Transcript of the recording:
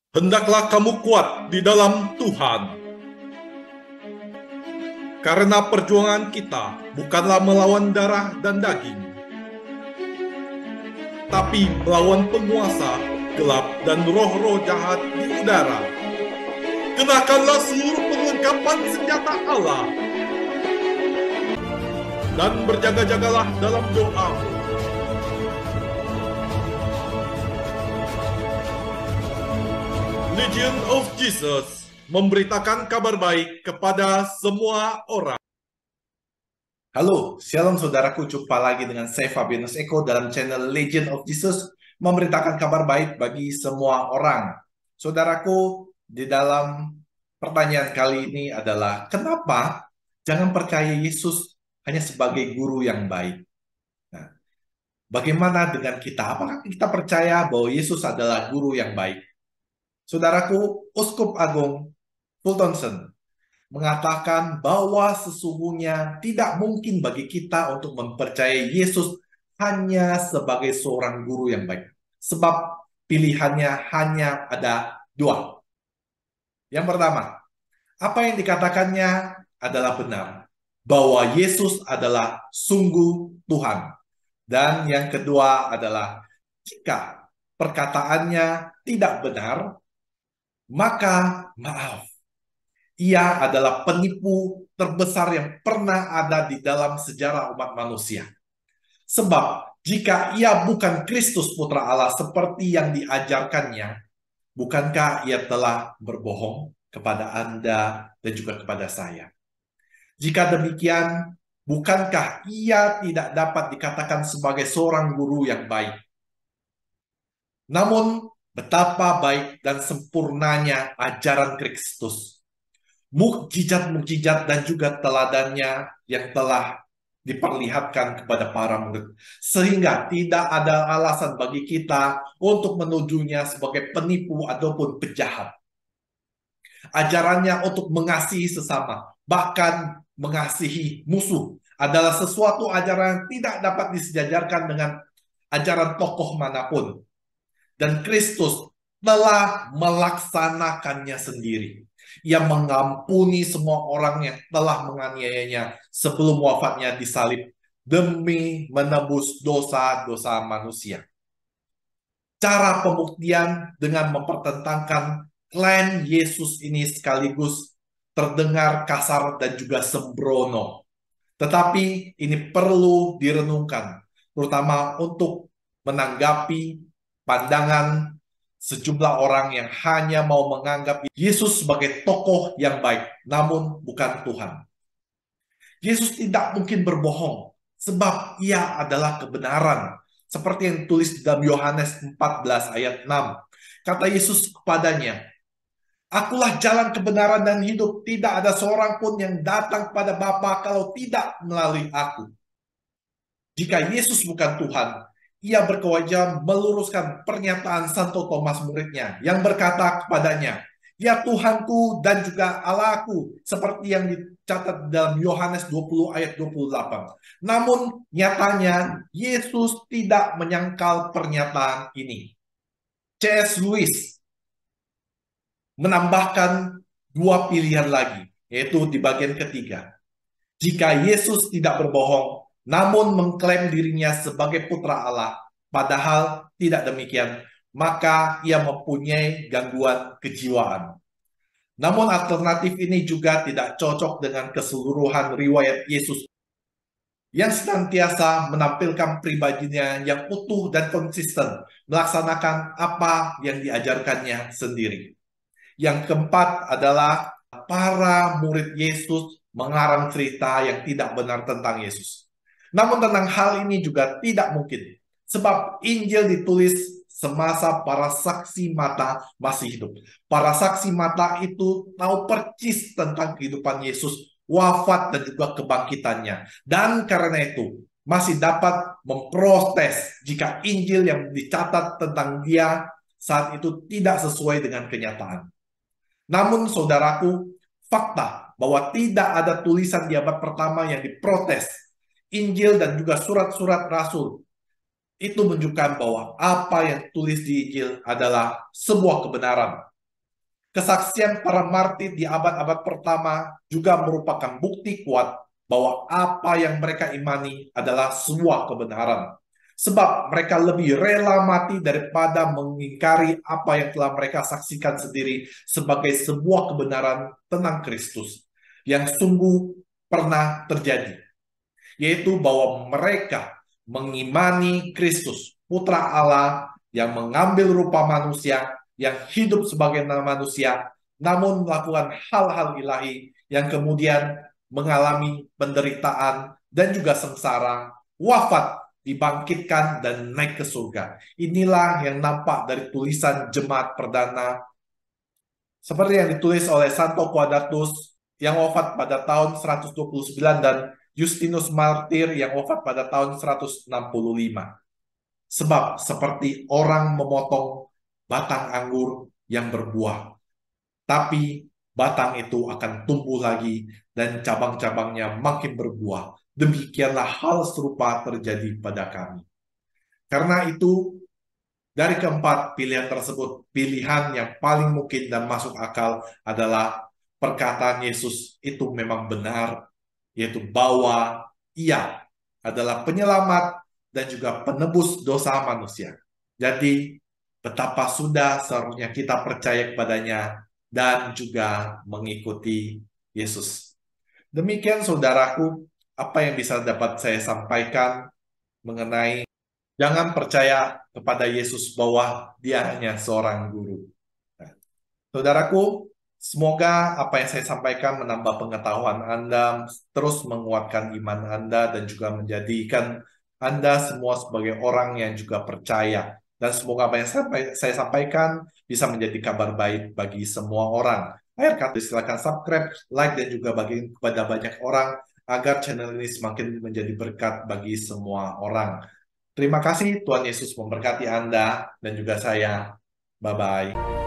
Hendaklah kamu kuat di dalam Tuhan. Karena perjuangan kita bukanlah melawan darah dan daging, tapi melawan penguasa gelap dan roh-roh jahat di udara. Kenakanlah seluruh perlengkapan senjata Allah dan berjaga-jagalah dalam doa. Legion of Jesus memberitakan kabar baik kepada semua orang. Halo, shalom saudaraku, jumpa lagi dengan saya Fabianus Eko dalam channel Legion of Jesus memberitakan kabar baik bagi semua orang. Saudaraku, di dalam pertanyaan kali ini adalah kenapa jangan percaya Yesus hanya sebagai guru yang baik? Nah, bagaimana dengan kita? Apakah kita percaya bahwa Yesus adalah guru yang baik? Saudaraku, Uskup Agung Fultonson mengatakan bahwa sesungguhnya tidak mungkin bagi kita untuk mempercayai Yesus hanya sebagai seorang guru yang baik. Sebab pilihannya hanya ada dua. Yang pertama, apa yang dikatakannya adalah benar. Bahwa Yesus adalah sungguh Tuhan. Dan yang kedua adalah jika perkataannya tidak benar, maka maaf. Ia adalah penipu terbesar yang pernah ada di dalam sejarah umat manusia. Sebab jika ia bukan Kristus Putra Allah seperti yang diajarkannya, bukankah ia telah berbohong kepada Anda dan juga kepada saya? Jika demikian, bukankah ia tidak dapat dikatakan sebagai seorang guru yang baik? Namun, betapa baik dan sempurnanya ajaran Kristus. Mukjizat-mukjizat dan juga teladannya yang telah diperlihatkan kepada para murid. Sehingga tidak ada alasan bagi kita untuk menuduhnya sebagai penipu ataupun penjahat. Ajarannya untuk mengasihi sesama, bahkan mengasihi musuh, adalah sesuatu ajaran yang tidak dapat disejajarkan dengan ajaran tokoh manapun. Dan Kristus telah melaksanakannya sendiri. Ia mengampuni semua orang yang telah menganiayanya sebelum wafatnya disalib demi menebus dosa-dosa manusia. Cara pembuktian dengan mempertentangkan klaim Yesus ini sekaligus terdengar kasar dan juga sembrono. Tetapi ini perlu direnungkan, terutama untuk menanggapi pandangan sejumlah orang yang hanya mau menganggap Yesus sebagai tokoh yang baik, namun bukan Tuhan. Yesus tidak mungkin berbohong, sebab ia adalah kebenaran. Seperti yang tulis di dalam Yohanes 14 ayat 6. Kata Yesus kepadanya, "Akulah jalan kebenaran dan hidup. Tidak ada seorang pun yang datang kepada Bapa kalau tidak melalui aku." Jika Yesus bukan Tuhan, ia berkewajiban meluruskan pernyataan Santo Thomas muridnya yang berkata kepadanya, "Ya Tuhanku dan juga Allahku," seperti yang dicatat dalam Yohanes 20 ayat 28. Namun nyatanya Yesus tidak menyangkal pernyataan ini. C.S. Lewis menambahkan dua pilihan lagi, yaitu di bagian ketiga. Jika Yesus tidak berbohong, namun mengklaim dirinya sebagai putra Allah, padahal tidak demikian, maka ia mempunyai gangguan kejiwaan. Namun alternatif ini juga tidak cocok dengan keseluruhan riwayat Yesus yang senantiasa menampilkan pribadinya yang utuh dan konsisten, melaksanakan apa yang diajarkannya sendiri. Yang keempat adalah para murid Yesus mengarang cerita yang tidak benar tentang Yesus. Namun tentang hal ini juga tidak mungkin. Sebab Injil ditulis semasa para saksi mata masih hidup. Para saksi mata itu tahu persis tentang kehidupan Yesus, wafat dan juga kebangkitannya. Dan karena itu masih dapat memprotes jika Injil yang dicatat tentang dia saat itu tidak sesuai dengan kenyataan. Namun saudaraku, fakta bahwa tidak ada tulisan di abad pertama yang diprotes, Injil dan juga surat-surat Rasul, itu menunjukkan bahwa apa yang tulis di Injil adalah sebuah kebenaran. Kesaksian para martir di abad-abad pertama juga merupakan bukti kuat bahwa apa yang mereka imani adalah sebuah kebenaran. Sebab mereka lebih rela mati daripada mengingkari apa yang telah mereka saksikan sendiri sebagai sebuah kebenaran tentang Kristus yang sungguh pernah terjadi, yaitu bahwa mereka mengimani Kristus, Putra Allah yang mengambil rupa manusia, yang hidup sebagai manusia, namun melakukan hal-hal ilahi yang kemudian mengalami penderitaan dan juga sengsara, wafat, dibangkitkan, dan naik ke surga. Inilah yang nampak dari tulisan jemaat perdana seperti yang ditulis oleh Santo Quadratus yang wafat pada tahun 129 dan Justinus Martir yang wafat pada tahun 165. Sebab seperti orang memotong batang anggur yang berbuah, tapi batang itu akan tumbuh lagi dan cabang-cabangnya makin berbuah. Demikianlah hal serupa terjadi pada kami. Karena itu, dari keempat pilihan tersebut, pilihan yang paling mungkin dan masuk akal adalah perkataan Yesus itu memang benar, yaitu bahwa Ia adalah penyelamat dan juga penebus dosa manusia. Jadi, betapa sudah seharusnya kita percaya kepadanya dan juga mengikuti Yesus. Demikian saudaraku, apa yang bisa dapat saya sampaikan mengenai jangan percaya kepada Yesus bahwa dia hanya seorang guru. Nah, saudaraku, semoga apa yang saya sampaikan menambah pengetahuan Anda, terus menguatkan iman Anda, dan juga menjadikan Anda semua sebagai orang yang juga percaya. Dan semoga apa yang saya sampaikan bisa menjadi kabar baik bagi semua orang. Akhir kata, silakan subscribe, like, dan juga bagi kepada banyak orang agar channel ini semakin menjadi berkat bagi semua orang. Terima kasih, Tuhan Yesus memberkati Anda dan juga saya. Bye-bye.